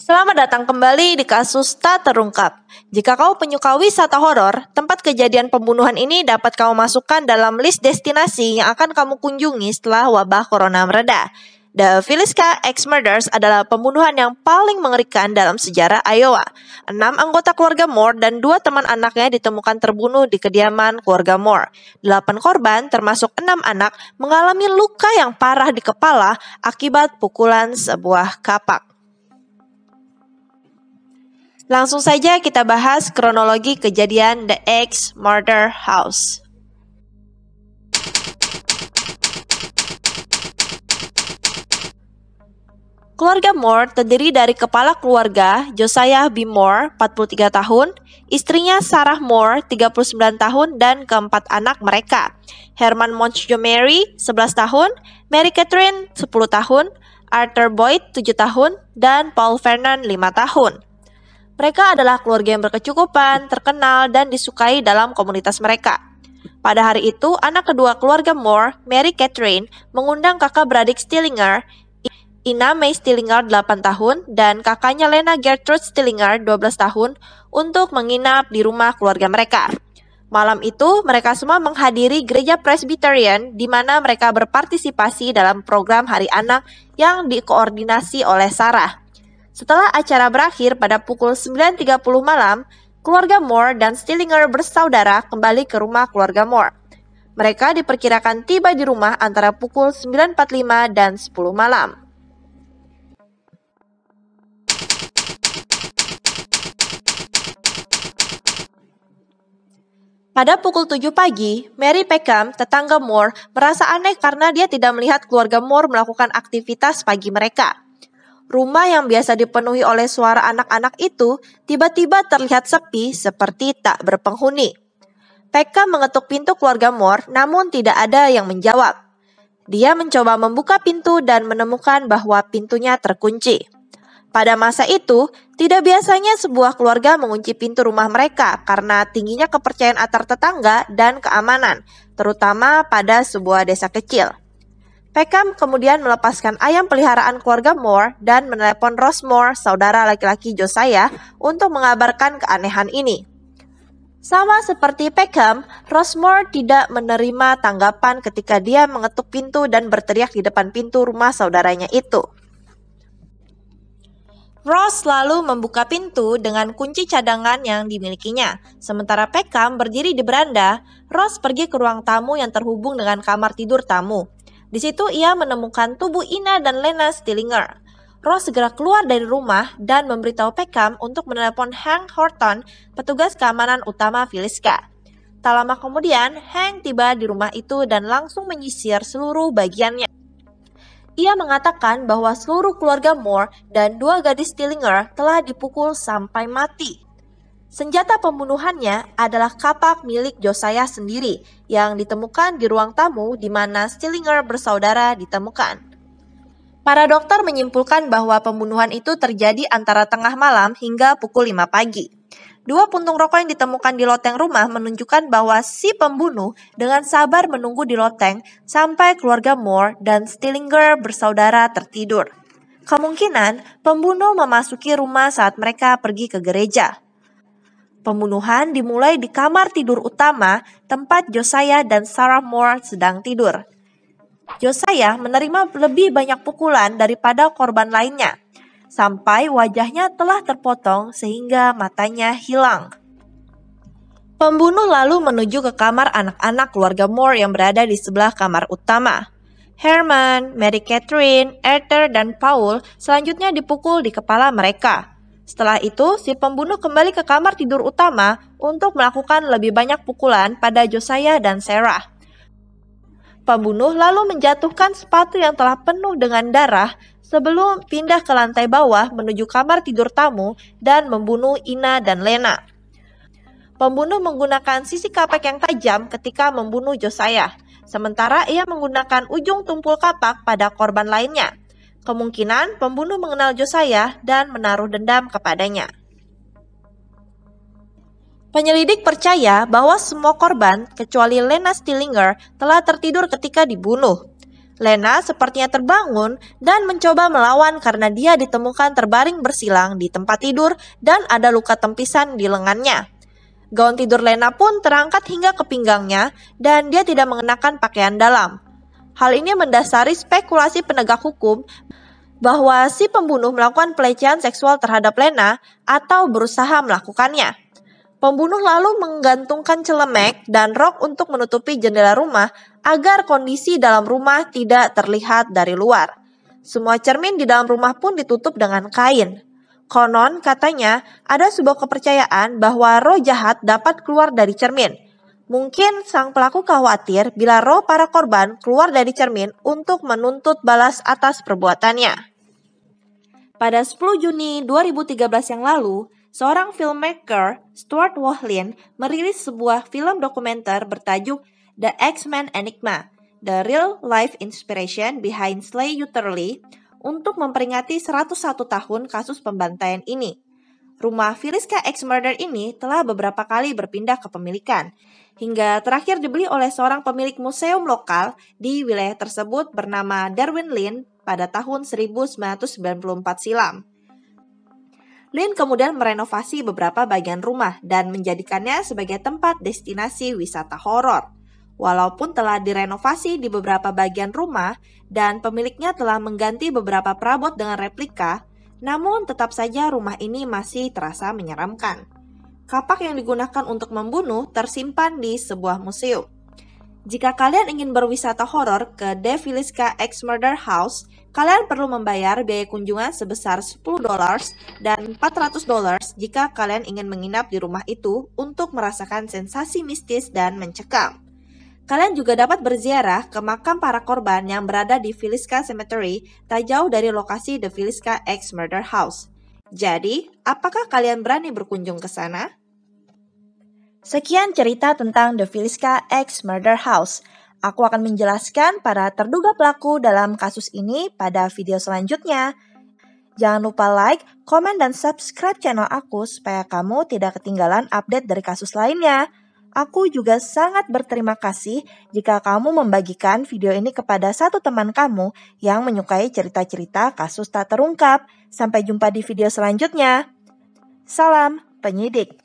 Selamat datang kembali di kasus tak terungkap. Jika kau penyuka wisata horor, tempat kejadian pembunuhan ini dapat kamu masukkan dalam list destinasi yang akan kamu kunjungi setelah wabah corona mereda. The Villisca X Murders adalah pembunuhan yang paling mengerikan dalam sejarah Iowa. 6 anggota keluarga Moore dan 2 teman anaknya ditemukan terbunuh di kediaman keluarga Moore. 8 korban, termasuk 6 anak, mengalami luka yang parah di kepala akibat pukulan sebuah kapak. Langsung saja kita bahas kronologi kejadian The X Murder House. Keluarga Moore terdiri dari kepala keluarga Josiah B. Moore, 43 tahun, istrinya Sarah Moore, 39 tahun, dan keempat anak mereka, Herman Montgomery, 11 tahun, Mary Catherine, 10 tahun, Arthur Boyd, 7 tahun, dan Paul Vernon, 5 tahun. Mereka adalah keluarga yang berkecukupan, terkenal, dan disukai dalam komunitas mereka. Pada hari itu, anak kedua keluarga Moore, Mary Catherine, mengundang kakak beradik Stillinger, Ina May Stillinger 8 tahun, dan kakaknya Lena Gertrude Stillinger 12 tahun, untuk menginap di rumah keluarga mereka. Malam itu, mereka semua menghadiri gereja Presbyterian, di mana mereka berpartisipasi dalam program Hari Anak yang dikoordinasi oleh Sarah. Setelah acara berakhir pada pukul 9.30 malam, keluarga Moore dan Stillinger bersaudara kembali ke rumah keluarga Moore. Mereka diperkirakan tiba di rumah antara pukul 9.45 dan 10 malam. Pada pukul 7 pagi, Mary Peckham, tetangga Moore, merasa aneh karena dia tidak melihat keluarga Moore melakukan aktivitas pagi mereka. Rumah yang biasa dipenuhi oleh suara anak-anak itu tiba-tiba terlihat sepi seperti tak berpenghuni. Peckham mengetuk pintu keluarga Moore, namun tidak ada yang menjawab. Dia mencoba membuka pintu dan menemukan bahwa pintunya terkunci. Pada masa itu, tidak biasanya sebuah keluarga mengunci pintu rumah mereka karena tingginya kepercayaan antar tetangga dan keamanan, terutama pada sebuah desa kecil. Peckham kemudian melepaskan ayam peliharaan keluarga Moore dan menelepon Ross Moore, saudara laki-laki Josiah, untuk mengabarkan keanehan ini. Sama seperti Peckham, Ross Moore tidak menerima tanggapan ketika dia mengetuk pintu dan berteriak di depan pintu rumah saudaranya itu. Ross lalu membuka pintu dengan kunci cadangan yang dimilikinya. Sementara Peckham berdiri di beranda, Ross pergi ke ruang tamu yang terhubung dengan kamar tidur tamu. Di situ ia menemukan tubuh Ina dan Lena Stillinger. Ross segera keluar dari rumah dan memberitahu Peckham untuk menelepon Hank Horton, petugas keamanan utama Villisca. Tak lama kemudian, Hank tiba di rumah itu dan langsung menyisir seluruh bagiannya. Ia mengatakan bahwa seluruh keluarga Moore dan 2 gadis Stillinger telah dipukul sampai mati. Senjata pembunuhannya adalah kapak milik Josiah sendiri yang ditemukan di ruang tamu di mana Stillinger bersaudara ditemukan. Para dokter menyimpulkan bahwa pembunuhan itu terjadi antara tengah malam hingga pukul 5 pagi. 2 puntung rokok yang ditemukan di loteng rumah menunjukkan bahwa si pembunuh dengan sabar menunggu di loteng sampai keluarga Moore dan Stillinger bersaudara tertidur. Kemungkinan pembunuh memasuki rumah saat mereka pergi ke gereja. Pembunuhan dimulai di kamar tidur utama tempat Josiah dan Sarah Moore sedang tidur. Josiah menerima lebih banyak pukulan daripada korban lainnya, sampai wajahnya telah terpotong sehingga matanya hilang. Pembunuh lalu menuju ke kamar anak-anak keluarga Moore yang berada di sebelah kamar utama. Herman, Mary Catherine, Arthur, dan Paul selanjutnya dipukul di kepala mereka. Setelah itu, si pembunuh kembali ke kamar tidur utama untuk melakukan lebih banyak pukulan pada Josiah dan Sarah. Pembunuh lalu menjatuhkan sepatu yang telah penuh dengan darah sebelum pindah ke lantai bawah menuju kamar tidur tamu dan membunuh Ina dan Lena. Pembunuh menggunakan sisi kapak yang tajam ketika membunuh Josiah, sementara ia menggunakan ujung tumpul kapak pada korban lainnya. Kemungkinan pembunuh mengenal Josiah dan menaruh dendam kepadanya. Penyelidik percaya bahwa semua korban, kecuali Lena Stillinger, telah tertidur ketika dibunuh. Lena sepertinya terbangun dan mencoba melawan karena dia ditemukan terbaring bersilang di tempat tidur dan ada luka tempisan di lengannya. Gaun tidur Lena pun terangkat hingga ke pinggangnya dan dia tidak mengenakan pakaian dalam. Hal ini mendasari spekulasi penegak hukum bahwa si pembunuh melakukan pelecehan seksual terhadap Lena atau berusaha melakukannya. Pembunuh lalu menggantungkan celemek dan rok untuk menutupi jendela rumah agar kondisi dalam rumah tidak terlihat dari luar. Semua cermin di dalam rumah pun ditutup dengan kain. Konon katanya ada sebuah kepercayaan bahwa roh jahat dapat keluar dari cermin. Mungkin sang pelaku khawatir bila roh para korban keluar dari cermin untuk menuntut balas atas perbuatannya. Pada 10 Juni 2013 yang lalu, seorang filmmaker, Stuart Wahlin, merilis sebuah film dokumenter bertajuk The X-Men Enigma, The Real Life Inspiration Behind Slay Utterly, untuk memperingati 101 tahun kasus pembantaian ini. Rumah Villisca X Murder ini telah beberapa kali berpindah kepemilikan, hingga terakhir dibeli oleh seorang pemilik museum lokal di wilayah tersebut bernama Darwin Lin pada tahun 1994 silam. Lin kemudian merenovasi beberapa bagian rumah dan menjadikannya sebagai tempat destinasi wisata horor. Walaupun telah direnovasi di beberapa bagian rumah dan pemiliknya telah mengganti beberapa perabot dengan replika, namun tetap saja rumah ini masih terasa menyeramkan. Kapak yang digunakan untuk membunuh tersimpan di sebuah museum. Jika kalian ingin berwisata horor ke The Villisca X Murder House, kalian perlu membayar biaya kunjungan sebesar $10 dan $400 jika kalian ingin menginap di rumah itu untuk merasakan sensasi mistis dan mencekam. Kalian juga dapat berziarah ke makam para korban yang berada di Villisca Cemetery, tak jauh dari lokasi The Villisca X Murder House. Jadi, apakah kalian berani berkunjung ke sana? Sekian cerita tentang The Villisca X Murder House. Aku akan menjelaskan para terduga pelaku dalam kasus ini pada video selanjutnya. Jangan lupa like, komen, dan subscribe channel aku supaya kamu tidak ketinggalan update dari kasus lainnya. Aku juga sangat berterima kasih jika kamu membagikan video ini kepada satu teman kamu yang menyukai cerita-cerita kasus tak terungkap. Sampai jumpa di video selanjutnya. Salam penyidik.